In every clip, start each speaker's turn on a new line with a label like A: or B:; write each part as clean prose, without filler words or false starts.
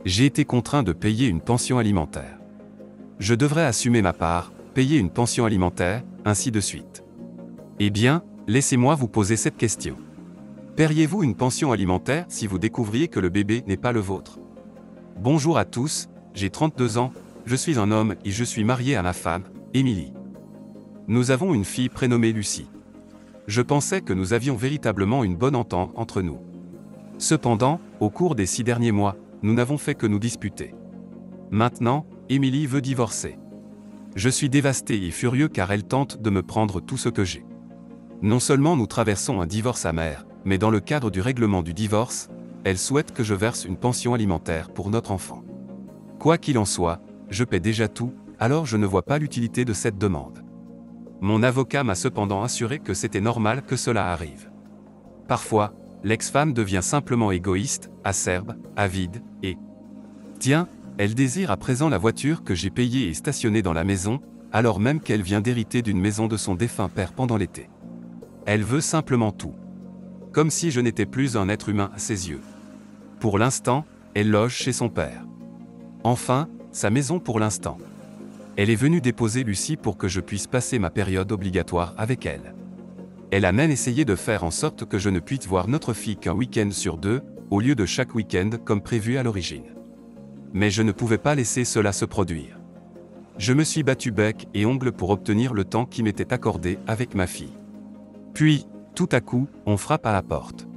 A: J'ai été contraint de payer une pension alimentaire. Je devrais assumer ma part, payer une pension alimentaire, ainsi de suite. Eh bien, laissez-moi vous poser cette question. Paieriez-vous une pension alimentaire si vous découvriez que le bébé n'est pas le vôtre? Bonjour à tous, j'ai 32 ans, je suis un homme et je suis marié à ma femme, Émilie. Nous avons une fille prénommée Lucie. Je pensais que nous avions véritablement une bonne entente entre nous. Cependant, au cours des 6 derniers mois, nous n'avons fait que nous disputer. Maintenant, Émilie veut divorcer. Je suis dévasté et furieux car elle tente de me prendre tout ce que j'ai. Non seulement nous traversons un divorce amer, mais dans le cadre du règlement du divorce, elle souhaite que je verse une pension alimentaire pour notre enfant. Quoi qu'il en soit, je paie déjà tout, alors je ne vois pas l'utilité de cette demande. Mon avocat m'a cependant assuré que c'était normal que cela arrive. Parfois, l'ex-femme devient simplement égoïste, acerbe, avide, et... Tiens, elle désire à présent la voiture que j'ai payée et stationnée dans la maison, alors même qu'elle vient d'hériter d'une maison de son défunt père pendant l'été. Elle veut simplement tout. Comme si je n'étais plus un être humain à ses yeux. Pour l'instant, elle loge chez son père. Enfin, sa maison pour l'instant. Elle est venue déposer Lucie pour que je puisse passer ma période obligatoire avec elle. Elle a même essayé de faire en sorte que je ne puisse voir notre fille qu'un week-end sur 2, au lieu de chaque week-end comme prévu à l'origine. Mais je ne pouvais pas laisser cela se produire. Je me suis battu bec et ongles pour obtenir le temps qui m'était accordé avec ma fille. Puis, tout à coup, on frappe à la porte.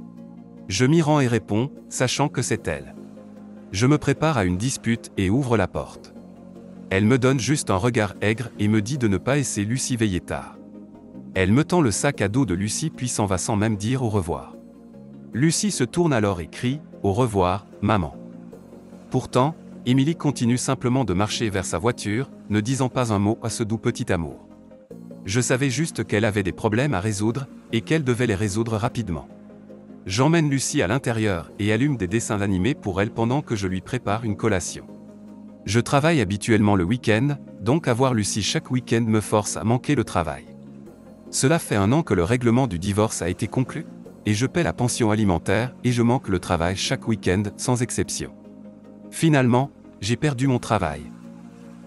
A: Je m'y rends et réponds, sachant que c'est elle. Je me prépare à une dispute et ouvre la porte. Elle me donne juste un regard aigre et me dit de ne pas laisser Lucie veiller tard. Elle me tend le sac à dos de Lucie puis s'en va sans même dire au revoir. Lucie se tourne alors et crie « Au revoir, maman ». Pourtant, Émilie continue simplement de marcher vers sa voiture, ne disant pas un mot à ce doux petit amour. Je savais juste qu'elle avait des problèmes à résoudre, et qu'elle devait les résoudre rapidement. J'emmène Lucie à l'intérieur et allume des dessins animés pour elle pendant que je lui prépare une collation. Je travaille habituellement le week-end, donc avoir Lucie chaque week-end me force à manquer le travail. Cela fait 1 an que le règlement du divorce a été conclu, et je paie la pension alimentaire et je manque le travail chaque week-end sans exception. Finalement, j'ai perdu mon travail.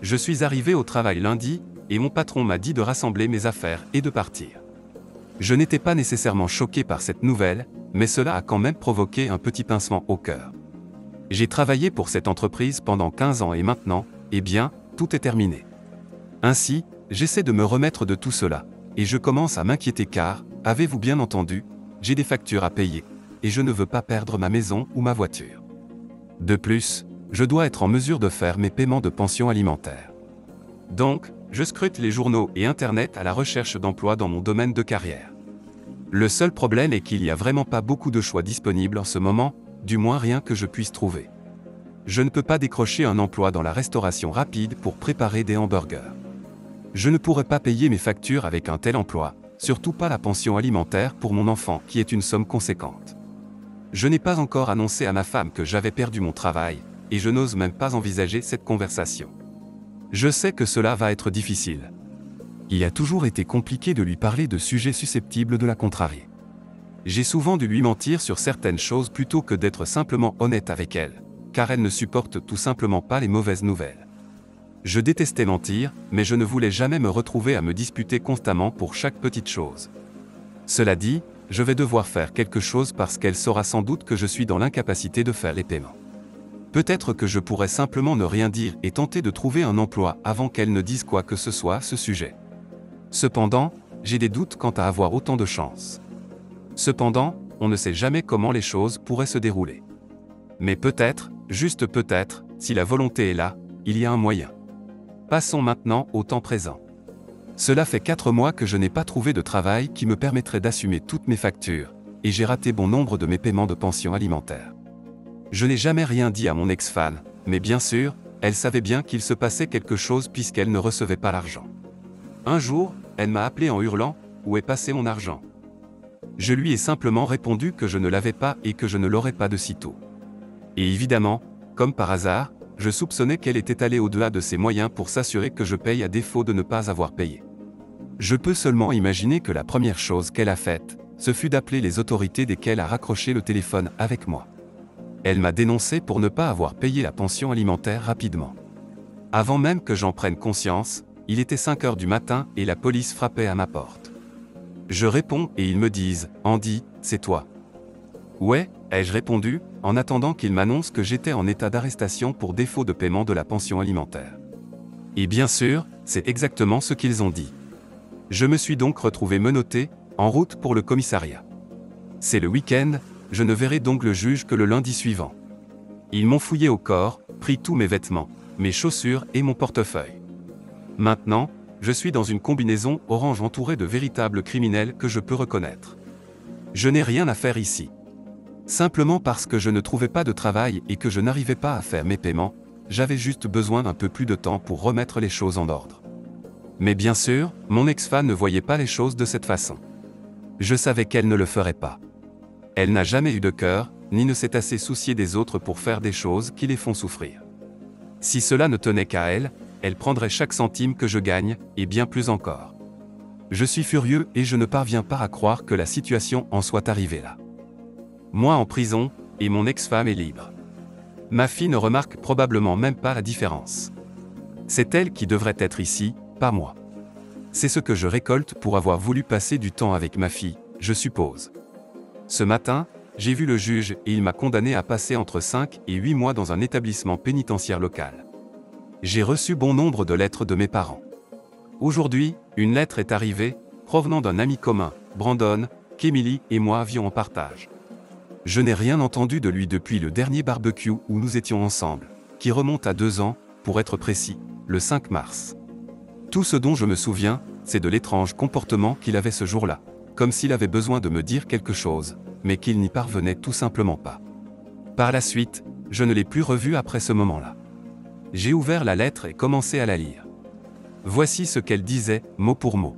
A: Je suis arrivé au travail lundi, et mon patron m'a dit de rassembler mes affaires et de partir. Je n'étais pas nécessairement choqué par cette nouvelle, mais cela a quand même provoqué un petit pincement au cœur. J'ai travaillé pour cette entreprise pendant 15 ans et maintenant, eh bien, tout est terminé. Ainsi, j'essaie de me remettre de tout cela, et je commence à m'inquiéter car, avez-vous bien entendu, j'ai des factures à payer, et je ne veux pas perdre ma maison ou ma voiture. De plus, je dois être en mesure de faire mes paiements de pension alimentaire. Donc, je scrute les journaux et Internet à la recherche d'emploi dans mon domaine de carrière. Le seul problème est qu'il n'y a vraiment pas beaucoup de choix disponibles en ce moment, du moins rien que je puisse trouver. Je ne peux pas décrocher un emploi dans la restauration rapide pour préparer des hamburgers. Je ne pourrais pas payer mes factures avec un tel emploi, surtout pas la pension alimentaire pour mon enfant qui est une somme conséquente. Je n'ai pas encore annoncé à ma femme que j'avais perdu mon travail, et je n'ose même pas envisager cette conversation. Je sais que cela va être difficile. Il a toujours été compliqué de lui parler de sujets susceptibles de la contrarier. J'ai souvent dû lui mentir sur certaines choses plutôt que d'être simplement honnête avec elle, car elle ne supporte tout simplement pas les mauvaises nouvelles. Je détestais mentir, mais je ne voulais jamais me retrouver à me disputer constamment pour chaque petite chose. Cela dit, je vais devoir faire quelque chose parce qu'elle saura sans doute que je suis dans l'incapacité de faire les paiements. Peut-être que je pourrais simplement ne rien dire et tenter de trouver un emploi avant qu'elle ne dise quoi que ce soit à ce sujet. Cependant, j'ai des doutes quant à avoir autant de chance. Cependant, on ne sait jamais comment les choses pourraient se dérouler. Mais peut-être, juste peut-être, si la volonté est là, il y a un moyen. Passons maintenant au temps présent. Cela fait 4 mois que je n'ai pas trouvé de travail qui me permettrait d'assumer toutes mes factures, et j'ai raté bon nombre de mes paiements de pension alimentaire. Je n'ai jamais rien dit à mon ex-femme, mais bien sûr, elle savait bien qu'il se passait quelque chose puisqu'elle ne recevait pas l'argent. Un jour, elle m'a appelé en hurlant « Où est passé mon argent ?» Je lui ai simplement répondu que je ne l'avais pas et que je ne l'aurais pas de sitôt. Et évidemment, comme par hasard, je soupçonnais qu'elle était allée au-delà de ses moyens pour s'assurer que je paye à défaut de ne pas avoir payé. Je peux seulement imaginer que la première chose qu'elle a faite, ce fut d'appeler les autorités dès qu'elle a raccroché le téléphone avec moi. Elle m'a dénoncé pour ne pas avoir payé la pension alimentaire rapidement. Avant même que j'en prenne conscience, il était 5 heures du matin et la police frappait à ma porte. Je réponds et ils me disent « Andy, c'est toi ». « Ouais », ai-je répondu, en attendant qu'ils m'annoncent que j'étais en état d'arrestation pour défaut de paiement de la pension alimentaire. Et bien sûr, c'est exactement ce qu'ils ont dit. Je me suis donc retrouvé menotté, en route pour le commissariat. C'est le week-end, je ne verrai donc le juge que le lundi suivant. Ils m'ont fouillé au corps, pris tous mes vêtements, mes chaussures et mon portefeuille. Maintenant, je suis dans une combinaison orange entourée de véritables criminels que je peux reconnaître. Je n'ai rien à faire ici. Simplement parce que je ne trouvais pas de travail et que je n'arrivais pas à faire mes paiements, j'avais juste besoin d'un peu plus de temps pour remettre les choses en ordre. Mais bien sûr, mon ex-femme ne voyait pas les choses de cette façon. Je savais qu'elle ne le ferait pas. Elle n'a jamais eu de cœur, ni ne s'est assez souciée des autres pour faire des choses qui les font souffrir. Si cela ne tenait qu'à elle, elle prendrait chaque centime que je gagne, et bien plus encore. Je suis furieux et je ne parviens pas à croire que la situation en soit arrivée là. Moi en prison, et mon ex-femme est libre. Ma fille ne remarque probablement même pas la différence. C'est elle qui devrait être ici, pas moi. C'est ce que je récolte pour avoir voulu passer du temps avec ma fille, je suppose. Ce matin, j'ai vu le juge et il m'a condamné à passer entre 5 et 8 mois dans un établissement pénitentiaire local. J'ai reçu bon nombre de lettres de mes parents. Aujourd'hui, une lettre est arrivée, provenant d'un ami commun, Brandon, qu'Emily et moi avions en partage. Je n'ai rien entendu de lui depuis le dernier barbecue où nous étions ensemble, qui remonte à 2 ans, pour être précis, le 5 mars. Tout ce dont je me souviens, c'est de l'étrange comportement qu'il avait ce jour-là, comme s'il avait besoin de me dire quelque chose, mais qu'il n'y parvenait tout simplement pas. Par la suite, je ne l'ai plus revu après ce moment-là. J'ai ouvert la lettre et commencé à la lire. Voici ce qu'elle disait, mot pour mot.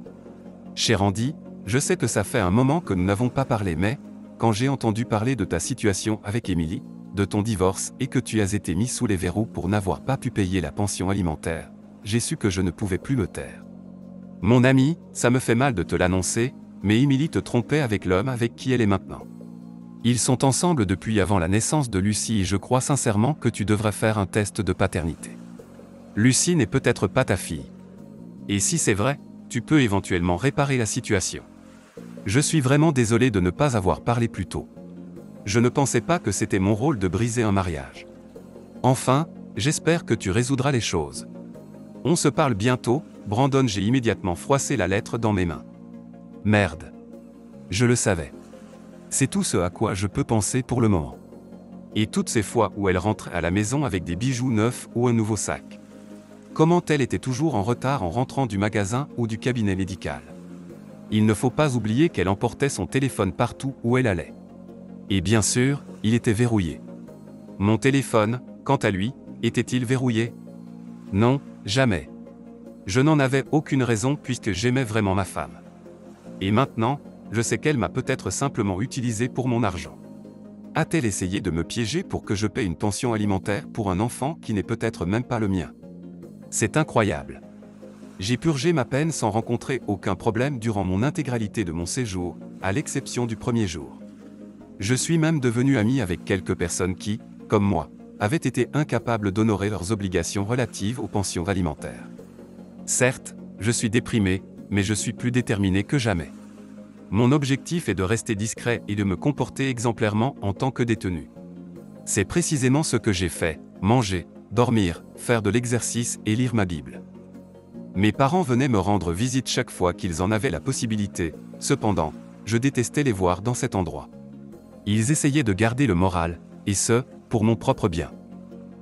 A: Cher Andy, je sais que ça fait un moment que nous n'avons pas parlé, mais, quand j'ai entendu parler de ta situation avec Emily, de ton divorce et que tu as été mis sous les verrous pour n'avoir pas pu payer la pension alimentaire, j'ai su que je ne pouvais plus me taire. Mon ami, ça me fait mal de te l'annoncer, mais Emily te trompait avec l'homme avec qui elle est maintenant. Ils sont ensemble depuis avant la naissance de Lucie et je crois sincèrement que tu devrais faire un test de paternité. Lucie n'est peut-être pas ta fille. Et si c'est vrai, tu peux éventuellement réparer la situation. Je suis vraiment désolé de ne pas avoir parlé plus tôt. Je ne pensais pas que c'était mon rôle de briser un mariage. Enfin, j'espère que tu résoudras les choses. On se parle bientôt, Brandon. J'ai immédiatement froissé la lettre dans mes mains. Merde. Je le savais. C'est tout ce à quoi je peux penser pour le moment. Et toutes ces fois où elle rentrait à la maison avec des bijoux neufs ou un nouveau sac. Comment elle était toujours en retard en rentrant du magasin ou du cabinet médical. Il ne faut pas oublier qu'elle emportait son téléphone partout où elle allait. Et bien sûr, il était verrouillé. Mon téléphone, quant à lui, était-il verrouillé? Non, jamais. Je n'en avais aucune raison puisque j'aimais vraiment ma femme. Et maintenant, je sais qu'elle m'a peut-être simplement utilisé pour mon argent. A-t-elle essayé de me piéger pour que je paie une pension alimentaire pour un enfant qui n'est peut-être même pas le mien? C'est incroyable. J'ai purgé ma peine sans rencontrer aucun problème durant mon intégralité de mon séjour, à l'exception du premier jour. Je suis même devenu ami avec quelques personnes qui, comme moi, avaient été incapables d'honorer leurs obligations relatives aux pensions alimentaires. Certes, je suis déprimé, mais je suis plus déterminé que jamais. Mon objectif est de rester discret et de me comporter exemplairement en tant que détenu. C'est précisément ce que j'ai fait, manger, dormir, faire de l'exercice et lire ma Bible. Mes parents venaient me rendre visite chaque fois qu'ils en avaient la possibilité, cependant, je détestais les voir dans cet endroit. Ils essayaient de garder le moral, et ce, pour mon propre bien.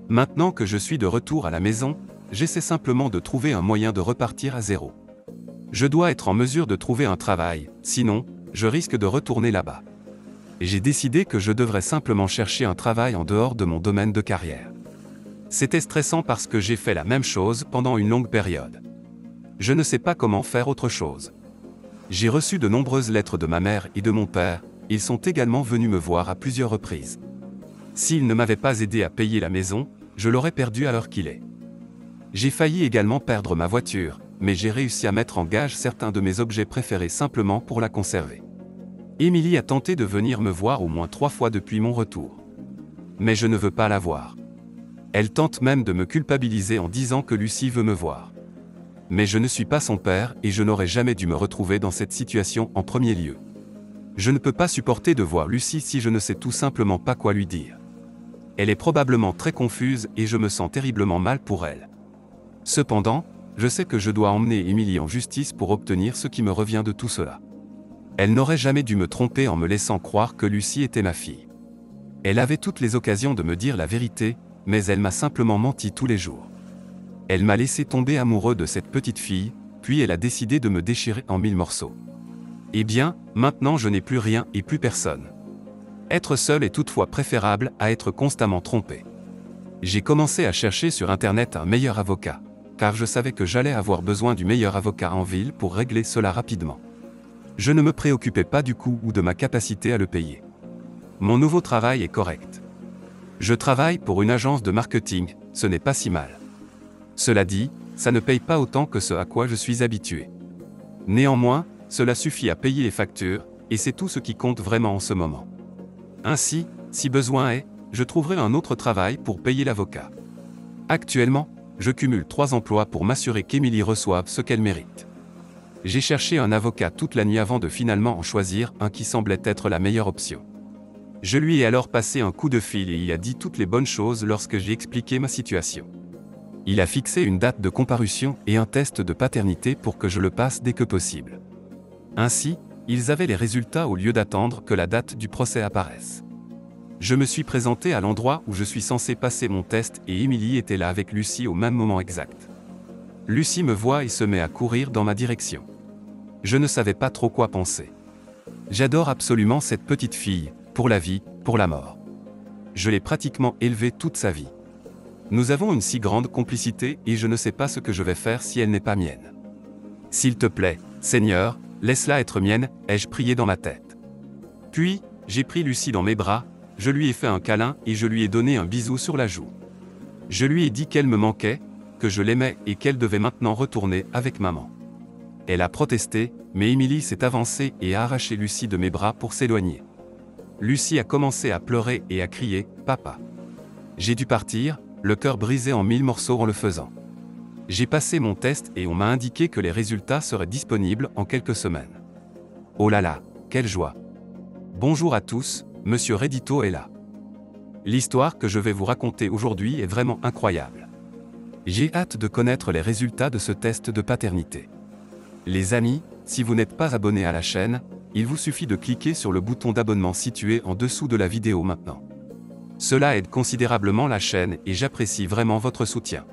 A: Maintenant que je suis de retour à la maison, j'essaie simplement de trouver un moyen de repartir à zéro. Je dois être en mesure de trouver un travail, sinon, je risque de retourner là-bas. J'ai décidé que je devrais simplement chercher un travail en dehors de mon domaine de carrière. C'était stressant parce que j'ai fait la même chose pendant une longue période. Je ne sais pas comment faire autre chose. J'ai reçu de nombreuses lettres de ma mère et de mon père, ils sont également venus me voir à plusieurs reprises. S'ils ne m'avaient pas aidé à payer la maison, je l'aurais perdue à l'heure qu'il est. J'ai failli également perdre ma voiture, mais j'ai réussi à mettre en gage certains de mes objets préférés simplement pour la conserver. Emily a tenté de venir me voir au moins 3 fois depuis mon retour. mais je ne veux pas la voir. Elle tente même de me culpabiliser en disant que Lucie veut me voir. Mais je ne suis pas son père et je n'aurais jamais dû me retrouver dans cette situation en premier lieu. Je ne peux pas supporter de voir Lucie si je ne sais tout simplement pas quoi lui dire. Elle est probablement très confuse et je me sens terriblement mal pour elle. Cependant, je sais que je dois emmener Émilie en justice pour obtenir ce qui me revient de tout cela. Elle n'aurait jamais dû me tromper en me laissant croire que Lucie était ma fille. Elle avait toutes les occasions de me dire la vérité, mais elle m'a simplement menti tous les jours. Elle m'a laissé tomber amoureux de cette petite fille, puis elle a décidé de me déchirer en 1000 morceaux. Eh bien, maintenant je n'ai plus rien et plus personne. Être seul est toutefois préférable à être constamment trompé. J'ai commencé à chercher sur Internet un meilleur avocat, car je savais que j'allais avoir besoin du meilleur avocat en ville pour régler cela rapidement. Je ne me préoccupais pas du coût ou de ma capacité à le payer. Mon nouveau travail est correct. Je travaille pour une agence de marketing, ce n'est pas si mal. Cela dit, ça ne paye pas autant que ce à quoi je suis habitué. Néanmoins, cela suffit à payer les factures, et c'est tout ce qui compte vraiment en ce moment. Ainsi, si besoin est, je trouverai un autre travail pour payer l'avocat. Actuellement, je cumule 3 emplois pour m'assurer qu'Émilie reçoive ce qu'elle mérite. J'ai cherché un avocat toute la nuit avant de finalement en choisir un qui semblait être la meilleure option. Je lui ai alors passé un coup de fil et il a dit toutes les bonnes choses lorsque j'ai expliqué ma situation. Il a fixé une date de comparution et un test de paternité pour que je le passe dès que possible. Ainsi, ils avaient les résultats au lieu d'attendre que la date du procès apparaisse. Je me suis présenté à l'endroit où je suis censé passer mon test et Émilie était là avec Lucie au même moment exact. Lucie me voit et se met à courir dans ma direction. Je ne savais pas trop quoi penser. J'adore absolument cette petite fille, pour la vie, pour la mort. Je l'ai pratiquement élevée toute sa vie. Nous avons une si grande complicité et je ne sais pas ce que je vais faire si elle n'est pas mienne. S'il te plaît, Seigneur, laisse-la être mienne, ai-je prié dans ma tête. Puis, j'ai pris Lucie dans mes bras, je lui ai fait un câlin et je lui ai donné un bisou sur la joue. Je lui ai dit qu'elle me manquait, que je l'aimais et qu'elle devait maintenant retourner avec maman. Elle a protesté, mais Émilie s'est avancée et a arraché Lucie de mes bras pour s'éloigner. Lucie a commencé à pleurer et à crier « Papa ». J'ai dû partir, le cœur brisé en 1000 morceaux en le faisant. J'ai passé mon test et on m'a indiqué que les résultats seraient disponibles en quelques semaines. Oh là là, quelle joie! Bonjour à tous, Monsieur Reddito est là. L'histoire que je vais vous raconter aujourd'hui est vraiment incroyable. J'ai hâte de connaître les résultats de ce test de paternité. Les amis, si vous n'êtes pas abonné à la chaîne, il vous suffit de cliquer sur le bouton d'abonnement situé en dessous de la vidéo maintenant. Cela aide considérablement la chaîne et j'apprécie vraiment votre soutien.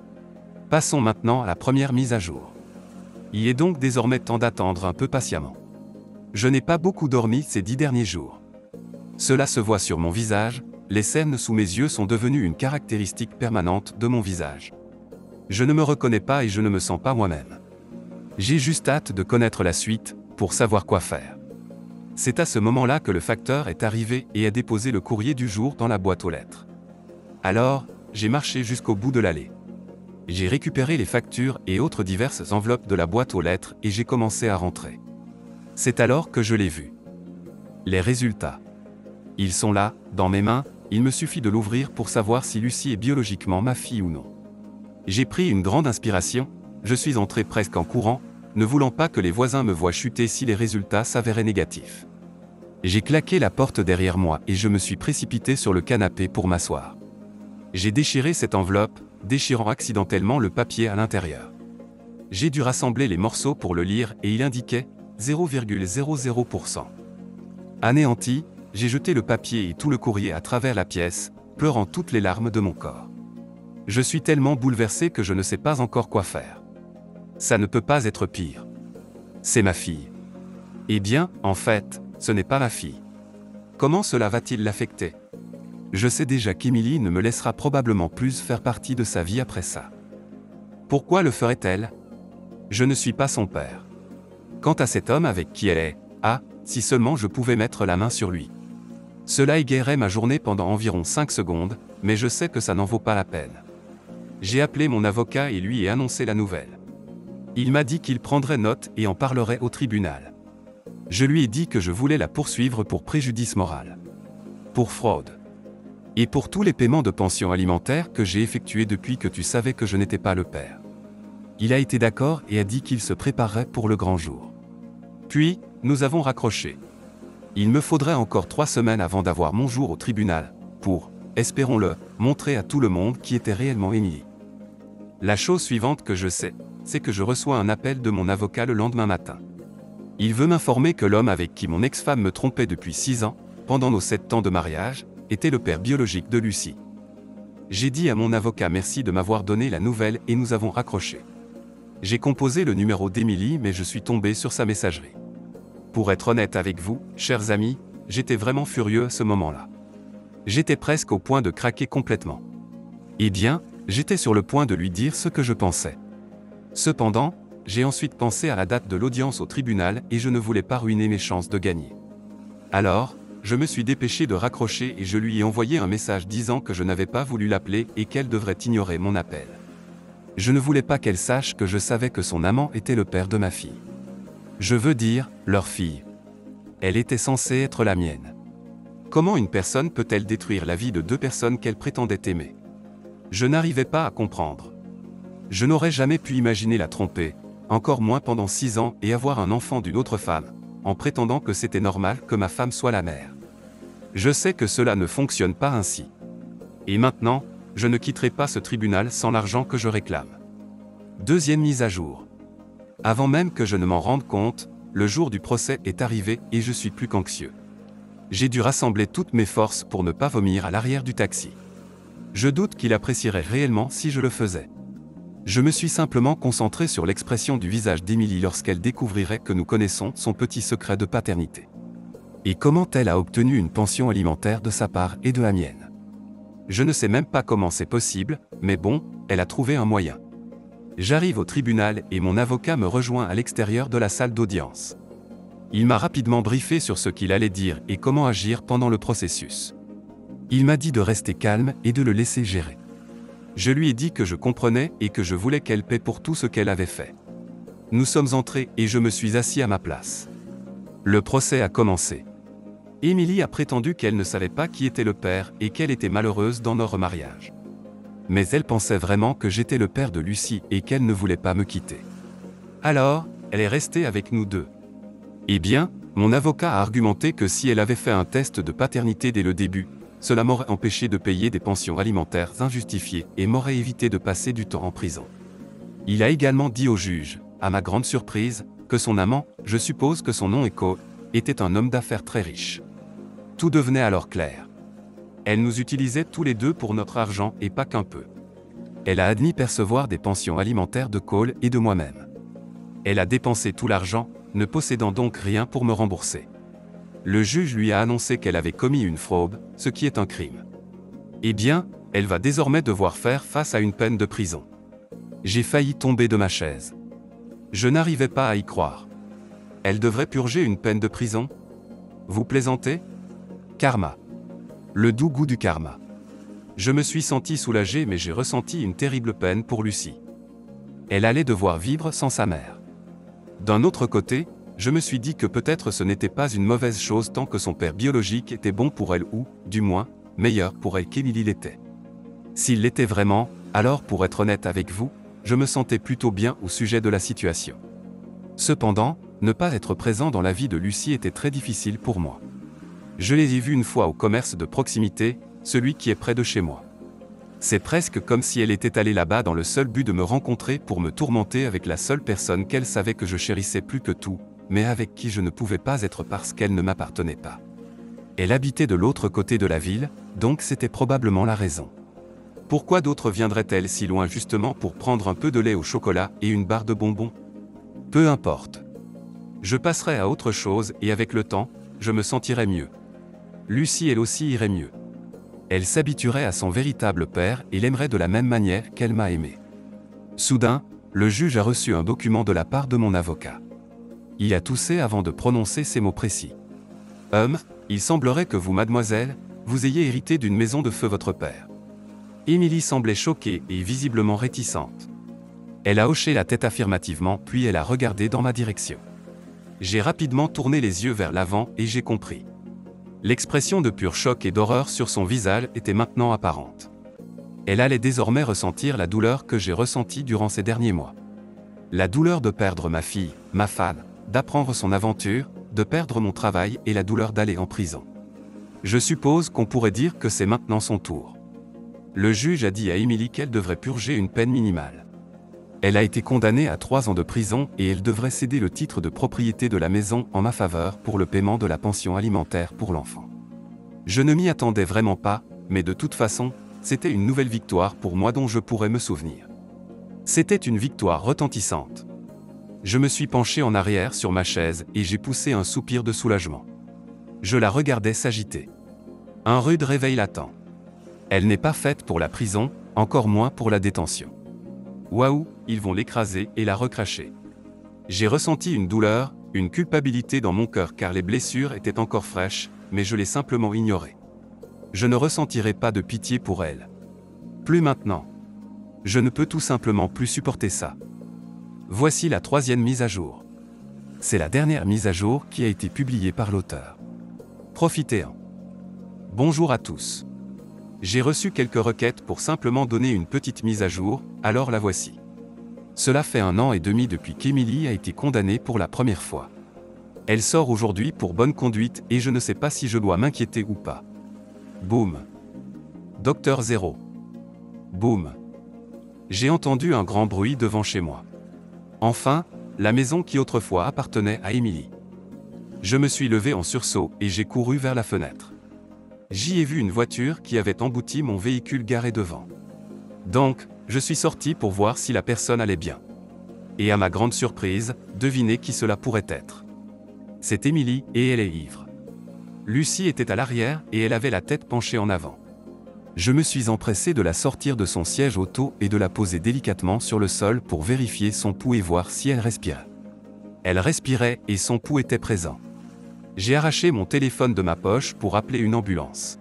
A: Passons maintenant à la première mise à jour. Il est donc désormais temps d'attendre un peu patiemment. Je n'ai pas beaucoup dormi ces 10 derniers jours. Cela se voit sur mon visage, les cernes sous mes yeux sont devenues une caractéristique permanente de mon visage. Je ne me reconnais pas et je ne me sens pas moi-même. J'ai juste hâte de connaître la suite, pour savoir quoi faire. C'est à ce moment-là que le facteur est arrivé et a déposé le courrier du jour dans la boîte aux lettres. Alors, j'ai marché jusqu'au bout de l'allée. J'ai récupéré les factures et autres diverses enveloppes de la boîte aux lettres et j'ai commencé à rentrer. C'est alors que je l'ai vu. Les résultats. Ils sont là, dans mes mains, il me suffit de l'ouvrir pour savoir si Lucie est biologiquement ma fille ou non. J'ai pris une grande inspiration, je suis entré presque en courant, ne voulant pas que les voisins me voient chuter si les résultats s'avéraient négatifs. J'ai claqué la porte derrière moi et je me suis précipité sur le canapé pour m'asseoir. J'ai déchiré cette enveloppe, déchirant accidentellement le papier à l'intérieur. J'ai dû rassembler les morceaux pour le lire et il indiquait 0,00%. Anéanti, j'ai jeté le papier et tout le courrier à travers la pièce, pleurant toutes les larmes de mon corps. Je suis tellement bouleversé que je ne sais pas encore quoi faire. Ça ne peut pas être pire. C'est ma fille. Eh bien, en fait, ce n'est pas ma fille. Comment cela va-t-il l'affecter? Je sais déjà qu'Émilie ne me laissera probablement plus faire partie de sa vie après ça. Pourquoi le ferait-elle? Je ne suis pas son père. Quant à cet homme avec qui elle est, si seulement je pouvais mettre la main sur lui. Cela égayerait ma journée pendant environ 5 secondes, mais je sais que ça n'en vaut pas la peine. J'ai appelé mon avocat et lui ai annoncé la nouvelle. Il m'a dit qu'il prendrait note et en parlerait au tribunal. Je lui ai dit que je voulais la poursuivre pour préjudice moral. Pour fraude. Et pour tous les paiements de pension alimentaire que j'ai effectués depuis que tu savais que je n'étais pas le père. Il a été d'accord et a dit qu'il se préparerait pour le grand jour. Puis, nous avons raccroché. Il me faudrait encore 3 semaines avant d'avoir mon jour au tribunal, pour, espérons-le, montrer à tout le monde qui était réellement Émilie. La chose suivante que je sais, c'est que je reçois un appel de mon avocat le lendemain matin. Il veut m'informer que l'homme avec qui mon ex-femme me trompait depuis 6 ans, pendant nos 7 ans de mariage, était le père biologique de Lucie. J'ai dit à mon avocat merci de m'avoir donné la nouvelle et nous avons raccroché. J'ai composé le numéro d'Émilie mais je suis tombé sur sa messagerie. Pour être honnête avec vous, chers amis, j'étais vraiment furieux à ce moment-là. J'étais presque au point de craquer complètement. Eh bien, j'étais sur le point de lui dire ce que je pensais. Cependant, j'ai ensuite pensé à la date de l'audience au tribunal et je ne voulais pas ruiner mes chances de gagner. Alors, je me suis dépêché de raccrocher et je lui ai envoyé un message disant que je n'avais pas voulu l'appeler et qu'elle devrait ignorer mon appel. Je ne voulais pas qu'elle sache que je savais que son amant était le père de ma fille. Je veux dire, leur fille. Elle était censée être la mienne. Comment une personne peut-elle détruire la vie de 2 personnes qu'elle prétendait aimer? Je n'arrivais pas à comprendre. Je n'aurais jamais pu imaginer la tromper, encore moins pendant 6 ans et avoir un enfant d'une autre femme, en prétendant que c'était normal que ma femme soit la mère. Je sais que cela ne fonctionne pas ainsi. Et maintenant, je ne quitterai pas ce tribunal sans l'argent que je réclame. Deuxième mise à jour. Avant même que je ne m'en rende compte, le jour du procès est arrivé et je suis plus qu'anxieux. J'ai dû rassembler toutes mes forces pour ne pas vomir à l'arrière du taxi. Je doute qu'il apprécierait réellement si je le faisais. Je me suis simplement concentré sur l'expression du visage d'Émilie lorsqu'elle découvrirait que nous connaissons son petit secret de paternité. Et comment elle a obtenu une pension alimentaire de sa part et de la mienne. Je ne sais même pas comment c'est possible, mais bon, elle a trouvé un moyen. J'arrive au tribunal et mon avocat me rejoint à l'extérieur de la salle d'audience. Il m'a rapidement briefé sur ce qu'il allait dire et comment agir pendant le processus. Il m'a dit de rester calme et de le laisser gérer. Je lui ai dit que je comprenais et que je voulais qu'elle paie pour tout ce qu'elle avait fait. Nous sommes entrés et je me suis assis à ma place. Le procès a commencé. Émilie a prétendu qu'elle ne savait pas qui était le père et qu'elle était malheureuse dans notre mariage. Mais elle pensait vraiment que j'étais le père de Lucie et qu'elle ne voulait pas me quitter. Alors, elle est restée avec nous 2. Eh bien, mon avocat a argumenté que si elle avait fait un test de paternité dès le début, cela m'aurait empêché de payer des pensions alimentaires injustifiées et m'aurait évité de passer du temps en prison. Il a également dit au juge, à ma grande surprise, que son amant, je suppose que son nom est Cole, était un homme d'affaires très riche. Tout devenait alors clair. Elle nous utilisait tous les 2 pour notre argent et pas qu'un peu. Elle a admis percevoir des pensions alimentaires de Cole et de moi-même. Elle a dépensé tout l'argent, ne possédant donc rien pour me rembourser. Le juge lui a annoncé qu'elle avait commis une fraude, ce qui est un crime. Eh bien, elle va désormais devoir faire face à une peine de prison. J'ai failli tomber de ma chaise. Je n'arrivais pas à y croire. Elle devrait purger une peine de prison? Vous plaisantez? Karma. Le doux goût du karma. Je me suis senti soulagé mais j'ai ressenti une terrible peine pour Lucie. Elle allait devoir vivre sans sa mère. D'un autre côté, je me suis dit que peut-être ce n'était pas une mauvaise chose tant que son père biologique était bon pour elle ou, du moins, meilleur pour elle qu'Émilie l'était. S'il l'était vraiment, alors pour être honnête avec vous, je me sentais plutôt bien au sujet de la situation. Cependant, ne pas être présent dans la vie de Lucie était très difficile pour moi. Je les ai vus une fois au commerce de proximité, celui qui est près de chez moi. C'est presque comme si elle était allée là-bas dans le seul but de me rencontrer pour me tourmenter avec la seule personne qu'elle savait que je chérissais plus que tout, mais avec qui je ne pouvais pas être parce qu'elle ne m'appartenait pas. Elle habitait de l'autre côté de la ville, donc c'était probablement la raison. Pourquoi d'autres viendraient-elles si loin justement pour prendre un peu de lait au chocolat et une barre de bonbons? Peu importe. Je passerai à autre chose et avec le temps, je me sentirai mieux. Lucie elle aussi irait mieux. Elle s'habituerait à son véritable père et l'aimerait de la même manière qu'elle m'a aimé. Soudain, le juge a reçu un document de la part de mon avocat. Il a toussé avant de prononcer ces mots précis. Il semblerait que vous, mademoiselle, vous ayez hérité d'une maison de feu votre père. Émilie semblait choquée et visiblement réticente. Elle a hoché la tête affirmativement puis elle a regardé dans ma direction. J'ai rapidement tourné les yeux vers l'avant et j'ai compris. L'expression de pur choc et d'horreur sur son visage était maintenant apparente. Elle allait désormais ressentir la douleur que j'ai ressentie durant ces derniers mois. La douleur de perdre ma fille, ma femme, d'apprendre son aventure, de perdre mon travail et la douleur d'aller en prison. Je suppose qu'on pourrait dire que c'est maintenant son tour. Le juge a dit à Émilie qu'elle devrait purger une peine minimale. Elle a été condamnée à 3 ans de prison et elle devrait céder le titre de propriété de la maison en ma faveur pour le paiement de la pension alimentaire pour l'enfant. Je ne m'y attendais vraiment pas, mais de toute façon, c'était une nouvelle victoire pour moi dont je pourrais me souvenir. C'était une victoire retentissante. Je me suis penché en arrière sur ma chaise et j'ai poussé un soupir de soulagement. Je la regardais s'agiter. Un rude réveil l'attend. Elle n'est pas faite pour la prison, encore moins pour la détention. Waouh, ils vont l'écraser et la recracher. J'ai ressenti une douleur, une culpabilité dans mon cœur car les blessures étaient encore fraîches, mais je l'ai simplement ignorée. Je ne ressentirai pas de pitié pour elle. Plus maintenant. Je ne peux tout simplement plus supporter ça. Voici la 3e mise à jour. C'est la dernière mise à jour qui a été publiée par l'auteur. Profitez-en. Bonjour à tous. J'ai reçu quelques requêtes pour simplement donner une petite mise à jour, alors la voici. Cela fait 1 an et demi depuis qu'Émilie a été condamnée pour la première fois. Elle sort aujourd'hui pour bonne conduite et je ne sais pas si je dois m'inquiéter ou pas. Boum. Docteur Zéro. Boum. J'ai entendu un grand bruit devant chez moi. Enfin, la maison qui autrefois appartenait à Émilie. Je me suis levé en sursaut et j'ai couru vers la fenêtre. J'y ai vu une voiture qui avait embouti mon véhicule garé devant. Donc, je suis sorti pour voir si la personne allait bien. Et à ma grande surprise, devinez qui cela pourrait être. C'est Émilie et elle est ivre. Lucie était à l'arrière et elle avait la tête penchée en avant. Je me suis empressé de la sortir de son siège auto et de la poser délicatement sur le sol pour vérifier son pouls et voir si elle respirait. Elle respirait et son pouls était présent. J'ai arraché mon téléphone de ma poche pour appeler une ambulance.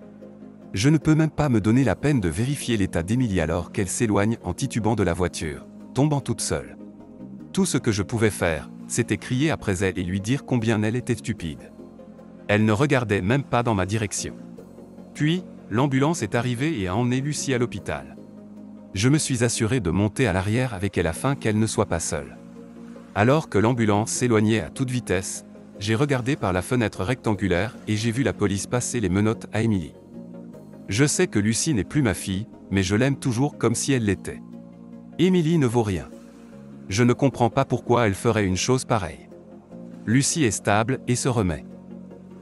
A: Je ne peux même pas me donner la peine de vérifier l'état d'Émilie alors qu'elle s'éloigne en titubant de la voiture, tombant toute seule. Tout ce que je pouvais faire, c'était crier après elle et lui dire combien elle était stupide. Elle ne regardait même pas dans ma direction. Puis, l'ambulance est arrivée et a emmené Lucie à l'hôpital. Je me suis assuré de monter à l'arrière avec elle afin qu'elle ne soit pas seule. Alors que l'ambulance s'éloignait à toute vitesse, j'ai regardé par la fenêtre rectangulaire et j'ai vu la police passer les menottes à Émilie. Je sais que Lucie n'est plus ma fille, mais je l'aime toujours comme si elle l'était. Émilie ne vaut rien. Je ne comprends pas pourquoi elle ferait une chose pareille. Lucie est stable et se remet.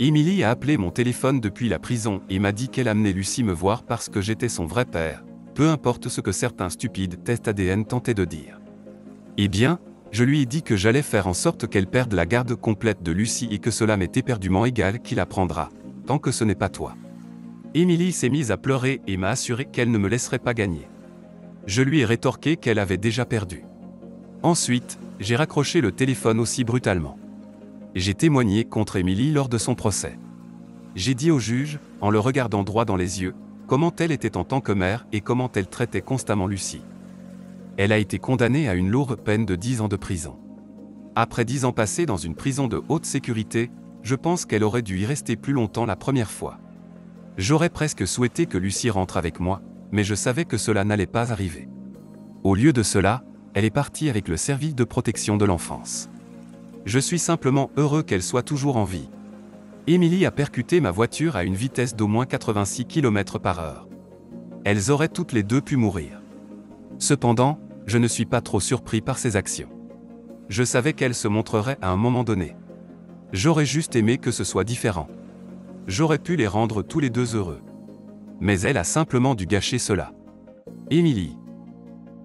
A: Émilie a appelé mon téléphone depuis la prison et m'a dit qu'elle amenait Lucie me voir parce que j'étais son vrai père, peu importe ce que certains stupides tests ADN tentaient de dire. Eh bien, je lui ai dit que j'allais faire en sorte qu'elle perde la garde complète de Lucie et que cela m'est éperdument égal qui la prendra, tant que ce n'est pas toi. Émilie s'est mise à pleurer et m'a assuré qu'elle ne me laisserait pas gagner. Je lui ai rétorqué qu'elle avait déjà perdu. Ensuite, j'ai raccroché le téléphone aussi brutalement. J'ai témoigné contre Émilie lors de son procès. J'ai dit au juge, en le regardant droit dans les yeux, comment elle était en tant que mère et comment elle traitait constamment Lucie. Elle a été condamnée à une lourde peine de 10 ans de prison. Après 10 ans passés dans une prison de haute sécurité, je pense qu'elle aurait dû y rester plus longtemps la première fois. J'aurais presque souhaité que Lucie rentre avec moi, mais je savais que cela n'allait pas arriver. Au lieu de cela, elle est partie avec le service de protection de l'enfance. Je suis simplement heureux qu'elle soit toujours en vie. Émilie a percuté ma voiture à une vitesse d'au moins 86 km/h. Elles auraient toutes les deux pu mourir. Cependant, je ne suis pas trop surpris par ses actions. Je savais qu'elle se montrerait à un moment donné. J'aurais juste aimé que ce soit différent. J'aurais pu les rendre tous les deux heureux. Mais elle a simplement dû gâcher cela. Émilie.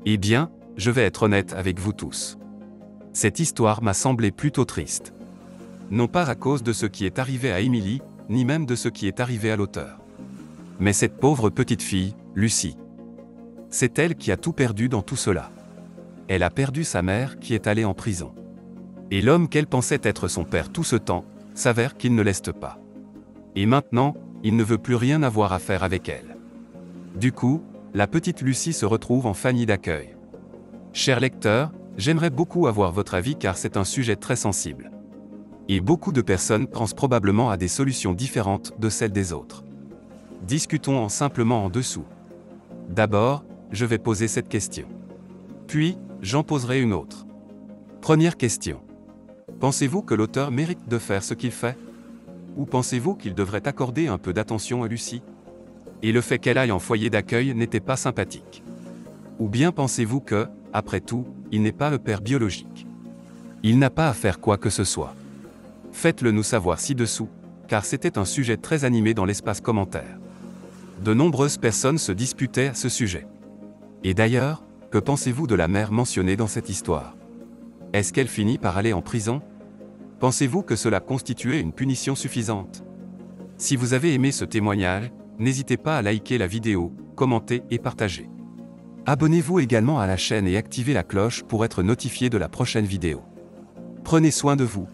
A: Eh bien, je vais être honnête avec vous tous. Cette histoire m'a semblé plutôt triste. Non pas à cause de ce qui est arrivé à Émilie, ni même de ce qui est arrivé à l'auteur. Mais cette pauvre petite fille, Lucie. C'est elle qui a tout perdu dans tout cela. Elle a perdu sa mère qui est allée en prison. Et l'homme qu'elle pensait être son père tout ce temps, s'avère qu'il ne l'est pas. Et maintenant, il ne veut plus rien avoir à faire avec elle. Du coup, la petite Lucie se retrouve en famille d'accueil. Cher lecteur, j'aimerais beaucoup avoir votre avis car c'est un sujet très sensible. Et beaucoup de personnes pensent probablement à des solutions différentes de celles des autres. Discutons simplement en dessous. D'abord, je vais poser cette question. Puis, j'en poserai une autre. Première question. Pensez-vous que l'auteur mérite de faire ce qu'il fait? Ou pensez-vous qu'il devrait accorder un peu d'attention à Lucie? Et le fait qu'elle aille en foyer d'accueil n'était pas sympathique? Ou bien pensez-vous que, après tout, il n'est pas le père biologique? Il n'a pas à faire quoi que ce soit. Faites-le nous savoir ci-dessous, car c'était un sujet très animé dans l'espace commentaire. De nombreuses personnes se disputaient à ce sujet. Et d'ailleurs, que pensez-vous de la mère mentionnée dans cette histoire? Est-ce qu'elle finit par aller en prison? Pensez-vous que cela constituait une punition suffisante? Si vous avez aimé ce témoignage, n'hésitez pas à liker la vidéo, commenter et partager. Abonnez-vous également à la chaîne et activez la cloche pour être notifié de la prochaine vidéo. Prenez soin de vous.